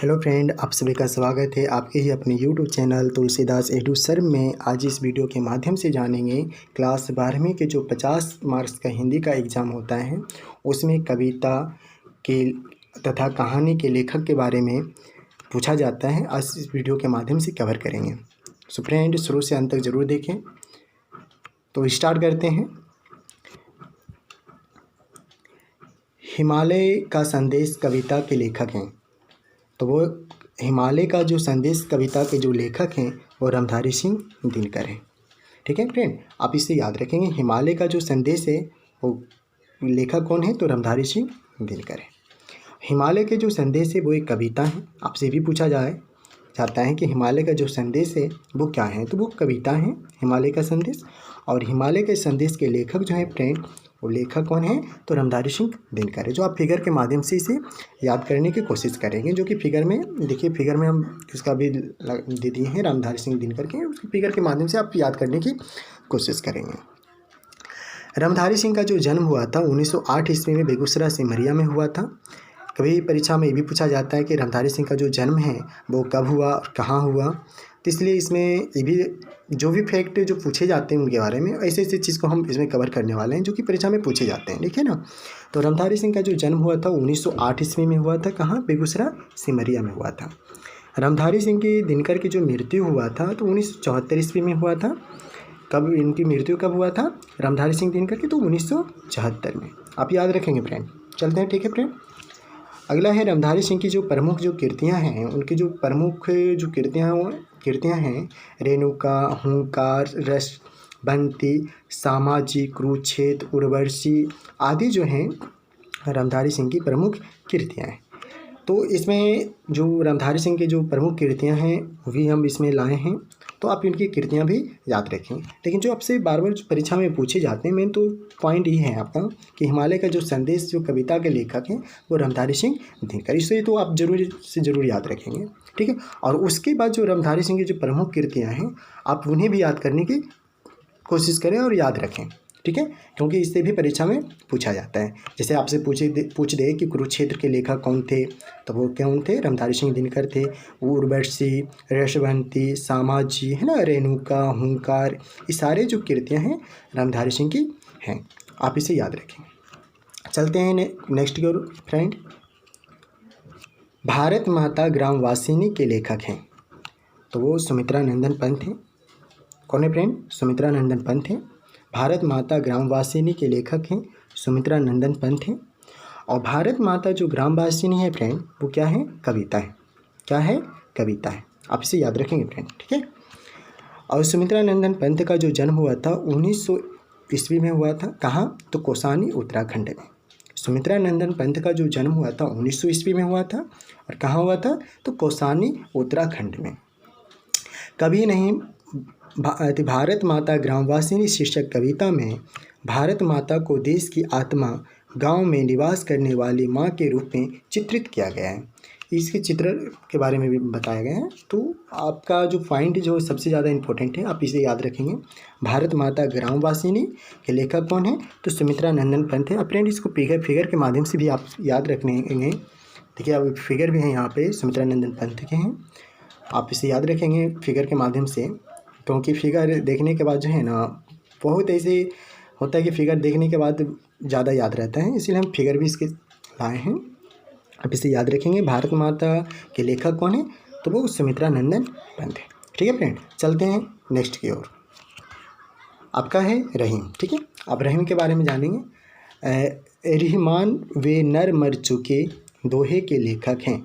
Hello friend, आप सभी का स्वागत है आपके ही अपने YouTube channel Tulsidas edu sir में। आज इस वीडियो के माध्यम से जानेंगे क्लास 12वीं के जो 50 मार्क्स का हिंदी का एग्ज़ाम होता है उसमें कविता के तथा कहानी के लेखक के बारे में पूछा जाता है। आज इस वीडियो के माध्यम से कवर करेंगे। सो फ्रेंड, शुरू से अंत तक ज़रूर देखें। तो स्टार्ट करते हैं। हिमालय का संदेश कविता के लेखक हैं, तो वो हिमालय का जो संदेश कविता के जो लेखक हैं वो रामधारी सिंह दिनकर हैं। ठीक है फ्रेंड, आप इसे याद रखेंगे। हिमालय का जो संदेश है वो लेखक कौन है, तो रामधारी सिंह दिनकर है। हिमालय के जो संदेश है वो एक कविता है। आपसे भी पूछा जाता है कि हिमालय का जो संदेश है वो क्या है, तो वो कविता है हिमालय का संदेश। और हिमालय के संदेश के लेखक जो है फ्रेंड, वो लेखक कौन है, तो रामधारी सिंह दिनकर है। जो आप फिगर के माध्यम से इसे याद करने की कोशिश करेंगे, जो कि फिगर में देखिए, फिगर में हम इसका भी दे दिए हैं रामधारी सिंह दिनकर के। उसकी फिगर के माध्यम से आप याद करने की कोशिश करेंगे। रामधारी सिंह का जो जन्म हुआ था 1908 ईस्वी में बेगूसराय सिमरिया में हुआ था। कभी परीक्षा में ये भी पूछा जाता है कि रामधारी सिंह का जो जन्म है वो कब हुआ और कहाँ हुआ, तो इसलिए इसमें ये भी जो भी फैक्ट जो पूछे जाते हैं उनके बारे में, ऐसे ऐसे चीज़ को हम इसमें कवर करने वाले हैं जो कि परीक्षा में पूछे जाते हैं। ठीक है ना। तो रामधारी सिंह का जो जन्म हुआ था 1908 ईस्वी में हुआ था। कहाँ? बेगूसराय सिमरिया में हुआ था। रामधारी सिंह की दिनकर की जो मृत्यु हुआ था तो 1974 ईस्वी में हुआ था। कब इनकी मृत्यु कब हुआ था रामधारी सिंह दिनकर की, तो 1974 में। आप याद रखेंगे फ्रेंड। चलते हैं, ठीक है फ्रेंड। अगला है रामधारी सिंह की जो प्रमुख जो कृतियाँ हैं, उनकी जो प्रमुख जो कृतियाँ हैं रेणुका, हुंकार, रस बंती, सामाजी, कुरुक्षेत्र, उर्वशी आदि जो हैं रामधारी सिंह की प्रमुख कृतियाँ हैं। तो इसमें जो रामधारी सिंह की जो प्रमुख कृतियाँ हैं वो भी हम इसमें लाए हैं, तो आप इनकी कृतियाँ भी याद रखें। लेकिन जो आपसे बार बार परीक्षा में पूछे जाते हैं, मेन तो पॉइंट ये है आपका कि हिमालय का जो संदेश जो कविता के लेखक हैं वो रामधारी सिंह दिनकर, इससे तो आप जरूर से ज़रूर याद रखेंगे। ठीक है। और उसके बाद जो रामधारी सिंह की जो प्रमुख कृतियाँ हैं आप उन्हें भी याद करने की कोशिश करें और याद रखें। ठीक है, क्योंकि इससे भी परीक्षा में पूछा जाता है। जैसे आपसे पूछ दे कि कुरुक्षेत्र के लेखक कौन थे, तो वो कौन थे, रामधारी सिंह दिनकर थे। उर्वशी, रसवंती, सामाजी, है ना, रेणुका, हुंकार, ये सारे जो कृतियाँ हैं रामधारी सिंह की हैं। आप इसे याद रखें। चलते हैं नेक्स्ट की ओर फ्रेंड। भारत माता ग्रामवासिनी के लेखक हैं, तो वो सुमित्रा नंदन पंत हैं। कौन है फ्रेंड? सुमित्रा नंदन पंत हैं। भारत माता ग्रामवासिनी के लेखक हैं सुमित्रा नंदन पंत हैं। और भारत माता जो ग्रामवासिनी है फ्रेंड, वो क्या है? कविता है। क्या है? कविता है। आप इसे याद रखेंगे फ्रेंड। ठीक है। और सुमित्रा नंदन पंत का जो जन्म हुआ था 1900 ईस्वी में हुआ था। कहाँ? तो कौसानी, उत्तराखंड में। सुमित्रा नंदन पंत का जो जन्म हुआ था 1900 ईस्वी में हुआ था। और कहाँ हुआ था? तो कौसानी, उत्तराखंड में। कभी नहीं भारत माता ग्रामवासिनी शीर्षक कविता में भारत माता को देश की आत्मा, गांव में निवास करने वाली माँ के रूप में चित्रित किया गया है। इसके चित्र के बारे में भी बताया गया है। तो आपका जो पॉइंट जो सबसे ज़्यादा इम्पोर्टेंट है, आप इसे याद रखेंगे। भारत माता ग्रामवासिनी के लेखक कौन है? तो सुमित्रा नंदन पंत है। फ्रेंड, इसको फिगर के माध्यम से भी आप याद रखेंगे। देखिए, अब फिगर भी हैं यहाँ पे सुमित्रा नंदन पंत के हैं। आप इसे याद रखेंगे फिगर के माध्यम से, क्योंकि फिगर देखने के बाद जो है ना, बहुत ऐसे होता है कि फिगर देखने के बाद ज़्यादा याद रहता है, इसलिए हम फिगर भी इसके लाए हैं। आप इसे याद रखेंगे। भारत माता के लेखक कौन है? तो वो सुमित्रा नंदन पंत है। ठीक है फ्रेंड, चलते हैं नेक्स्ट की ओर। आपका है रहीम। ठीक है, आप रहीम के बारे में जानेंगे। रहमान वे नर मर चुके दोहे के लेखक हैं।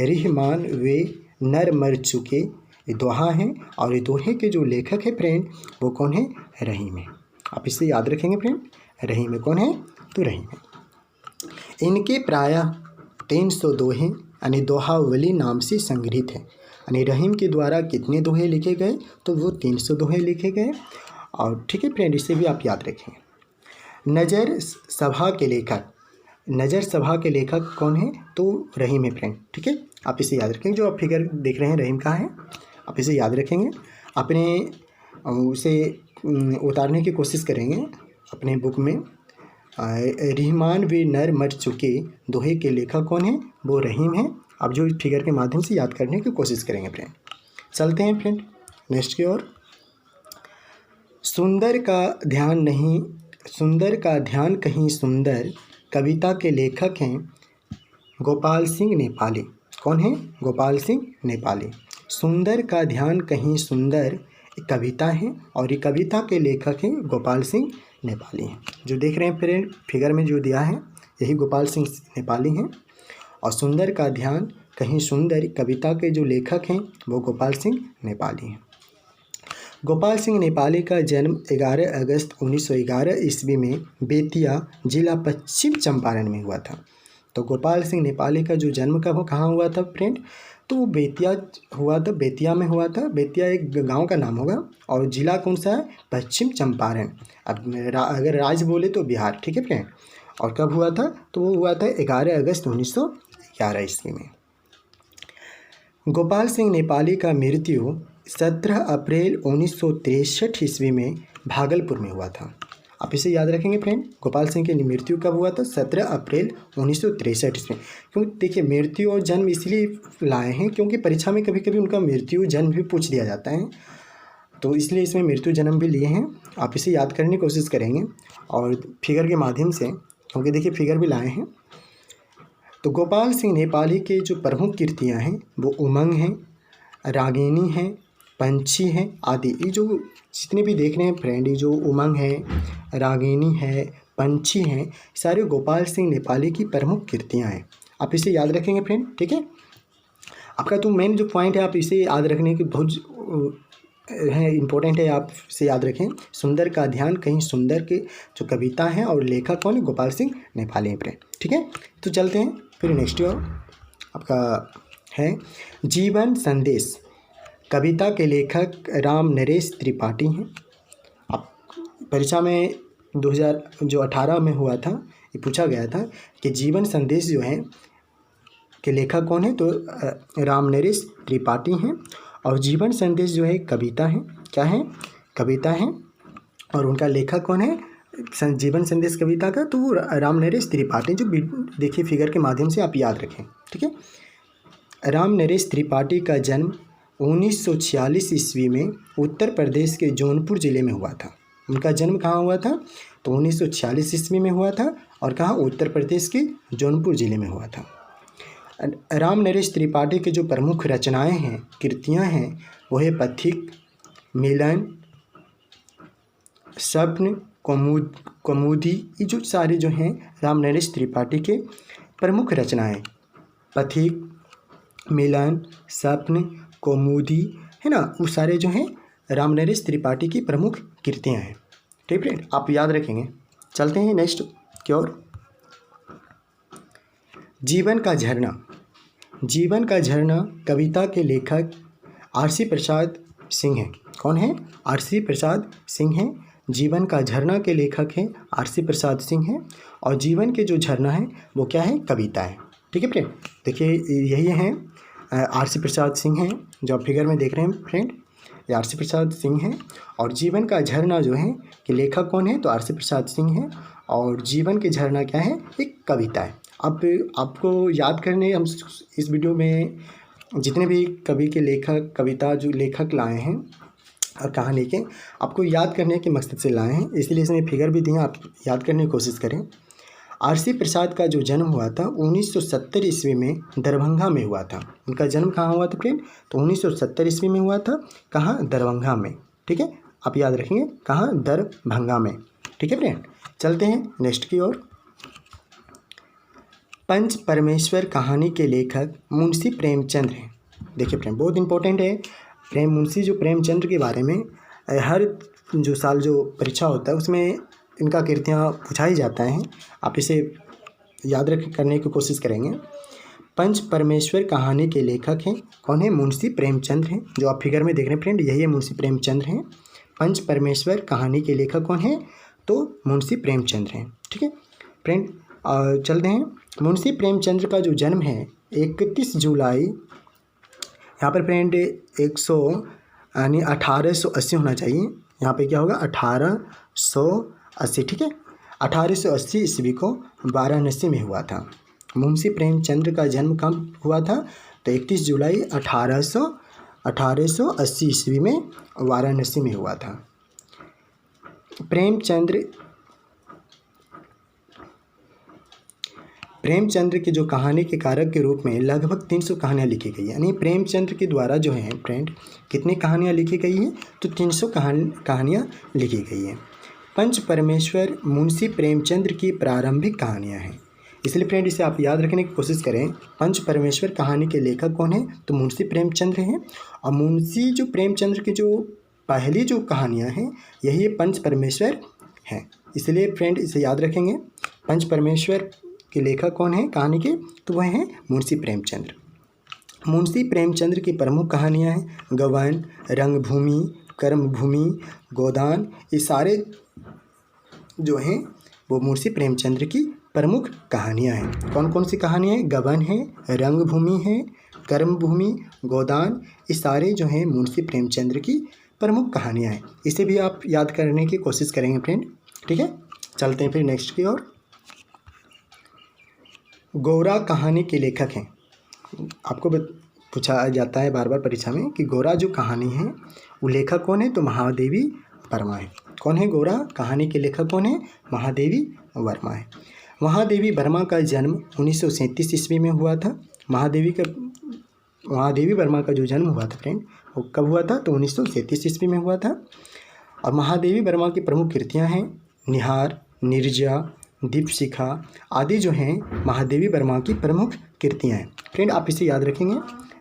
रहमान वे नर मर चुके, ये दोहा हैं, और ये दोहे के जो लेखक है फ्रेंड वो कौन है? रहीम है। आप इसे याद रखेंगे फ्रेंड। रहीम है। कौन है? तो रहीम है। इनके प्रायः 300 दोहे यानी दोहावली नाम से संग्रहित है। यानी रहीम के द्वारा कितने दोहे लिखे गए? तो वो 300 दोहे लिखे गए। और ठीक है फ्रेंड, इसे भी आप याद रखेंगे। नज़र सभा के लेखक, नज़र सभा के लेखक कौन है? तो रहीम है फ्रेंड। ठीक है, आप इसे याद रखेंगे। जो आप फिगर देख रहे हैं रहीम का है, आप इसे याद रखेंगे। अपने उसे उतारने की कोशिश करेंगे अपने बुक में। रहमान वे नर मर चुके दोहे के लेखक कौन है? वो रहीम है। अब जो फिगर के माध्यम से याद करने की कोशिश करेंगे फ्रेंड। चलते हैं फ्रेंड नेक्स्ट की ओर। सुंदर का ध्यान कहीं सुंदर कविता के लेखक हैं गोपाल सिंह नेपाली। कौन है? गोपाल सिंह नेपाली। सुंदर का ध्यान कहीं सुंदर एक कविता है और ये कविता के लेखक हैं गोपाल सिंह नेपाली हैं। जो देख रहे हैं फ्रेंड फिगर में जो दिया है यही गोपाल सिंह नेपाली हैं। और सुंदर का ध्यान कहीं सुंदर कविता के जो लेखक हैं वो गोपाल सिंह नेपाली हैं। गोपाल सिंह नेपाली का जन्म 11 अगस्त 1911 ईस्वी में बेतिया जिला पश्चिम चंपारण में हुआ था। तो गोपाल सिंह नेपाली का जो जन्म कब कहाँ हुआ था फ्रेंड? तो वो बेतिया हुआ था, बेतिया में हुआ था। बेतिया एक गांव का नाम होगा और ज़िला कौन सा है? पश्चिम चंपारण। अब अगर राज्य बोले तो बिहार, ठीक है फ्रेंड। और कब हुआ था? तो वो हुआ था 11 अगस्त 1911 ईस्वी में। गोपाल सिंह नेपाली का मृत्यु 17 अप्रैल 1963 ईस्वी में भागलपुर में हुआ था। आप इसे याद रखेंगे फ्रेंड। गोपाल सिंह की मृत्यु कब हुआ था? 17 अप्रैल 1963 ईस्वी। क्योंकि देखिए मृत्यु और जन्म इसलिए लाए हैं क्योंकि परीक्षा में कभी कभी उनका मृत्यु जन्म भी पूछ दिया जाता है, तो इसलिए इसमें मृत्यु जन्म भी लिए हैं। आप इसे याद करने की कोशिश करेंगे और फिगर के माध्यम से, क्योंकि देखिए फिगर भी लाए हैं। तो गोपाल सिंह नेपाली के जो प्रमुख कृतियाँ हैं वो उमंग हैं, रागिनी हैं, पंछी हैं आदि। ये जो जितने भी देख रहे हैं फ्रेंड, ये जो उमंग है, रागिनी है, पंछी हैं, सारे गोपाल सिंह नेपाली की प्रमुख कृतियाँ हैं। आप इसे याद रखेंगे फ्रेंड, ठीक है। आपका तो मेन जो पॉइंट है आप इसे याद रखने की बहुत है, इम्पोर्टेंट है, आप इसे याद रखें। सुंदर का ध्यान कहीं सुंदर के जो कविता है और लेखक कौन है? गोपाल सिंह नेपाली हैं फ्रेंड, ठीक है। तो चलते हैं फिर नेक्स्ट ईयर आपका है जीवन संदेश। कविता के लेखक राम नरेश त्रिपाठी हैं। अब परीक्षा में 2018 में हुआ था, ये पूछा गया था कि जीवन संदेश जो है के लेखक कौन है? तो राम नरेश त्रिपाठी हैं। और जीवन संदेश जो है कविता है, क्या है? कविता है। और उनका लेखक कौन है जीवन संदेश कविता का? तो राम नरेश त्रिपाठी। जो देखिए फिगर के माध्यम से आप याद रखें, ठीक है। राम नरेश त्रिपाठी का जन्म 1946 ईस्वी में उत्तर प्रदेश के जौनपुर ज़िले में हुआ था। उनका जन्म कहाँ हुआ था? तो 1946 ईस्वी में हुआ था। और कहाँ? उत्तर प्रदेश के जौनपुर ज़िले में हुआ था। राम नरेश त्रिपाठी के जो प्रमुख रचनाएं हैं, कृतियां हैं, वो है पथिक, मिलन, स्वप्न, कौमुदी। ये जो सारे जो हैं राम नरेश त्रिपाठी के प्रमुख रचनाएं, पथिक, मिलन, स्वप्न, कौमुदी, है ना, वो सारे जो हैं राम नरेश त्रिपाठी की प्रमुख कृतियां हैं, ठीक फ्रेंड, आप याद रखेंगे। चलते हैं नेक्स्ट की ओर। जीवन का झरना। जीवन का झरना कविता के लेखक आरसी प्रसाद सिंह हैं। कौन है? आरसी प्रसाद सिंह हैं। जीवन का झरना के लेखक हैं आरसी प्रसाद सिंह हैं। और जीवन के जो झरना है वो क्या है? कविता है, ठीक है फ्रेंड। देखिए यही हैं आरसी प्रसाद सिंह हैं, जो आप फिगर में देख रहे हैं फ्रेंड, ये आरसी प्रसाद सिंह हैं। और जीवन का झरना जो है कि लेखक कौन है? तो आरसी प्रसाद सिंह हैं। और जीवन के झरना क्या है? एक कविता है। अब आपको याद करने, हम इस वीडियो में जितने भी कवि के लेखक कविता जो लेखक लाए हैं और कहानी के, आपको याद करने के मकसद से लाए हैं, इसलिए इसमें फिगर भी दिए, आप याद करने की कोशिश करें। आरसी प्रसाद का जो जन्म हुआ था 1970 ईस्वी में दरभंगा में हुआ था। उनका जन्म कहाँ हुआ था फ्रेंड? तो 1970 ईस्वी में हुआ था। कहाँ? दरभंगा में, ठीक है, आप याद रखेंगे कहाँ? दरभंगा में, ठीक है फ्रेंड। चलते हैं नेक्स्ट की ओर। पंच परमेश्वर कहानी के लेखक मुंशी प्रेमचंद हैं। देखिए फ्रेंड बहुत इंपॉर्टेंट है, मुंशी जो प्रेमचंद के बारे में हर जो साल जो परीक्षा होता है उसमें इनका कृतियाँ पूछाई जाता है। आप इसे याद करने की कोशिश करेंगे। पंच परमेश्वर कहानी के लेखक हैं कौन है? मुंशी प्रेमचंद हैं। जो आप फिगर में देख रहे हैं फ्रेंड, यही है मुंशी प्रेमचंद हैं। पंच परमेश्वर कहानी के लेखक कौन है? तो मुंशी प्रेमचंद हैं, ठीक है फ्रेंड। चलते हैं। मुंशी प्रेमचंद का जो जन्म है 31 जुलाई, यहाँ पर फ्रेंड 1880 होना चाहिए, यहाँ पे क्या होगा? 1880, ठीक है। 1880 ईस्वी को वाराणसी में हुआ था। मुंशी प्रेमचंद का जन्म कब हुआ था? तो 31 जुलाई 1880 ईस्वी में वाराणसी में हुआ था। प्रेमचंद्र की जो कहानी के कारक के रूप में लगभग 300 कहानियाँ लिखी गई है। यानी प्रेमचंद्र के द्वारा जो है फ्रेंड कितनी कहानियाँ लिखी गई हैं? तो 300 कहानियाँ लिखी गई हैं। पंच परमेश्वर मुंशी प्रेमचंद्र की प्रारंभिक कहानियाँ हैं। इसलिए फ्रेंड इसे आप याद रखने की कोशिश करें। पंच परमेश्वर कहानी के लेखक कौन है? तो मुंशी प्रेमचंद्र हैं। और मुंशी जो प्रेमचंद्र की जो पहली जो कहानियाँ हैं यही पंच परमेश्वर हैं। इसलिए फ्रेंड इसे याद रखेंगे। पंच परमेश्वर के लेखक कौन है कहानी के? तो वह हैं मुंशी प्रेमचंद्र। मुंशी प्रेमचंद्र की प्रमुख कहानियाँ हैं गबन, रंगभूमि, कर्मभूमि, गोदान। ये सारे जो हैं वो मुंशी प्रेमचंद्र की प्रमुख कहानियाँ हैं। कौन कौन सी कहानियाँ हैं? गबन है, रंगभूमि है, कर्मभूमि, गोदान। ये सारे जो हैं मुंशी प्रेमचंद्र की प्रमुख कहानियाँ हैं। इसे भी आप याद करने की कोशिश करेंगे फ्रेंड। ठीक है, चलते हैं फिर नेक्स्ट की ओर। गोरा कहानी के लेखक हैं। आपको पूछा जाता है बार बार परीक्षा में कि गोरा जो कहानी है वो लेखक कौन है? तो महादेवी वर्मा है। कौन है गोरा कहानी के लेखक कौन है? महादेवी वर्मा है। महादेवी वर्मा का जन्म 1937 ईस्वी में हुआ था। महादेवी वर्मा का जो जन्म हुआ था फ्रेंड वो कब हुआ था? तो 1937 ईस्वी में हुआ था। और महादेवी वर्मा की प्रमुख कृतियाँ हैं निहार, निर्जा, दीपशिखा आदि जो हैं महादेवी वर्मा की प्रमुख कृतियाँ हैं। फ्रेंड आप इसे याद रखेंगे।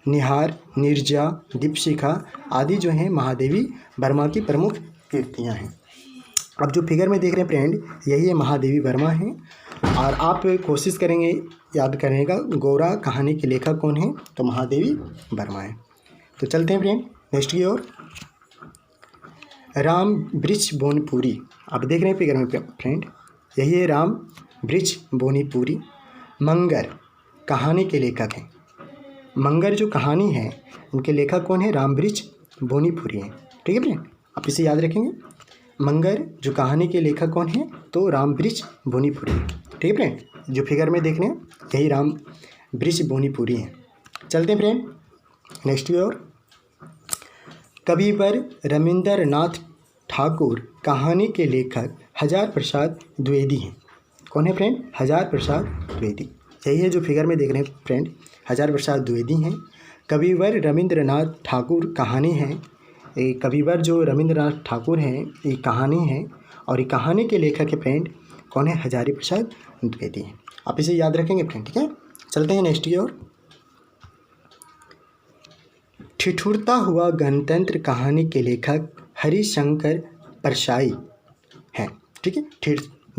निहार, निर्जा, दीपशिखा आदि जो हैं महादेवी वर्मा की प्रमुख कृतियाँ हैं। अब जो फिगर में देख रहे हैं फ्रेंड यही है महादेवी वर्मा है। और आप कोशिश करेंगे याद करने का गोरा कहानी के लेखक कौन है? तो महादेवी वर्मा है। तो चलते हैं फ्रेंड नेक्स्ट की ओर। राम वृक्ष बोनीपुरी। आप देख रहे हैं फिगर में फ्रेंड यही है राम वृक्ष बोनीपुरी। मंगर कहानी के लेखक हैं। मंगर जो कहानी है उनके लेखक कौन है? राम वृक्ष बोनीपुरी हैं। ठीक है फ्रेंड, आप इसे याद रखेंगे। मंगर जो कहानी के लेखक कौन है? तो राम वृक्ष बोनीपुरी। ठीक है फ्रेंड, जो फिगर में देख रहे हैं यही राम वृक्ष बोनीपुरी हैं। चलते हैं फ्रेंड नेक्स्ट की ओर। कविवर रविंद्रनाथ ठाकुर कहानी के लेखक हजार प्रसाद द्विवेदी हैं। कौन है फ्रेंड? हजार प्रसाद द्विवेदी। यही है जो फिगर में देख रहे हैं फ्रेंड हजार प्रसाद द्विवेदी हैं। कविवर रविंद्रनाथ ठाकुर कहानी है। ये कविवर जो रविंद्रनाथ ठाकुर हैं ये कहानी है और ये कहानी के लेखक है फ्रेंड कौन है? हजारी प्रसाद द्विवेदी हैं। आप इसे याद रखेंगे फ्रेंड। ठीक है, चलते हैं नेक्स्ट की ओर। ठिठुरता हुआ गणतंत्र कहानी के लेखक हरिशंकर परसाई हैं। ठीक है,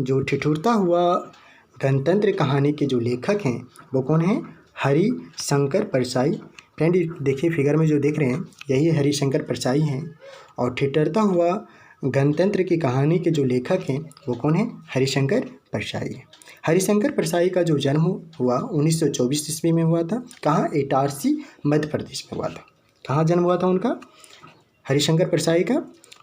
जो ठिठुरता हुआ गणतंत्र कहानी के जो लेखक हैं वो कौन है? हरिशंकर परसाई। फ्रेंड देखिए फिगर में जो देख रहे हैं यही हरिशंकर परसाई हैं। और ठिठुरता हुआ गणतंत्र की कहानी के जो लेखक हैं वो कौन है? हरिशंकर परसाई है। हरिशंकर परसाई का जो जन्म हुआ 1924 ईस्वी में हुआ था। कहाँ? इटारसी मध्य प्रदेश में हुआ था। कहाँ जन्म हुआ था उनका हरिशंकर परसाई का?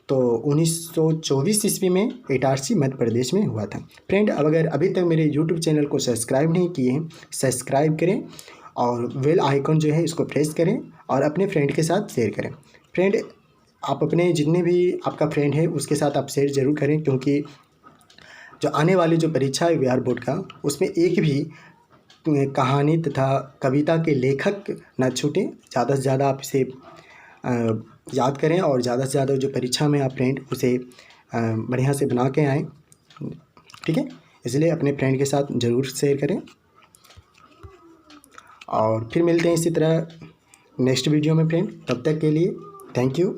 तो 1924 ईस्वी में इटारसी मध्य प्रदेश में हुआ था। फ्रेंड अगर अभी तक मेरे यूट्यूब चैनल को सब्सक्राइब नहीं किए हैं सब्सक्राइब करें और बेल आइकन जो है इसको प्रेस करें और अपने फ्रेंड के साथ शेयर करें। फ्रेंड आप अपने जितने भी आपका फ्रेंड है उसके साथ आप शेयर ज़रूर करें क्योंकि जो आने वाली जो परीक्षा है बिहार बोर्ड का उसमें एक भी कहानी तथा कविता के लेखक न छूटें। ज़्यादा से ज़्यादा आप इसे याद करें और ज़्यादा से ज़्यादा जो परीक्षा में आप फ्रेंड उसे बढ़िया से बना के आएँ। ठीक है, इसलिए अपने फ्रेंड के साथ ज़रूर शेयर करें और फिर मिलते हैं इसी तरह नेक्स्ट वीडियो में फ्रेंड। तब तक के लिए थैंक यू।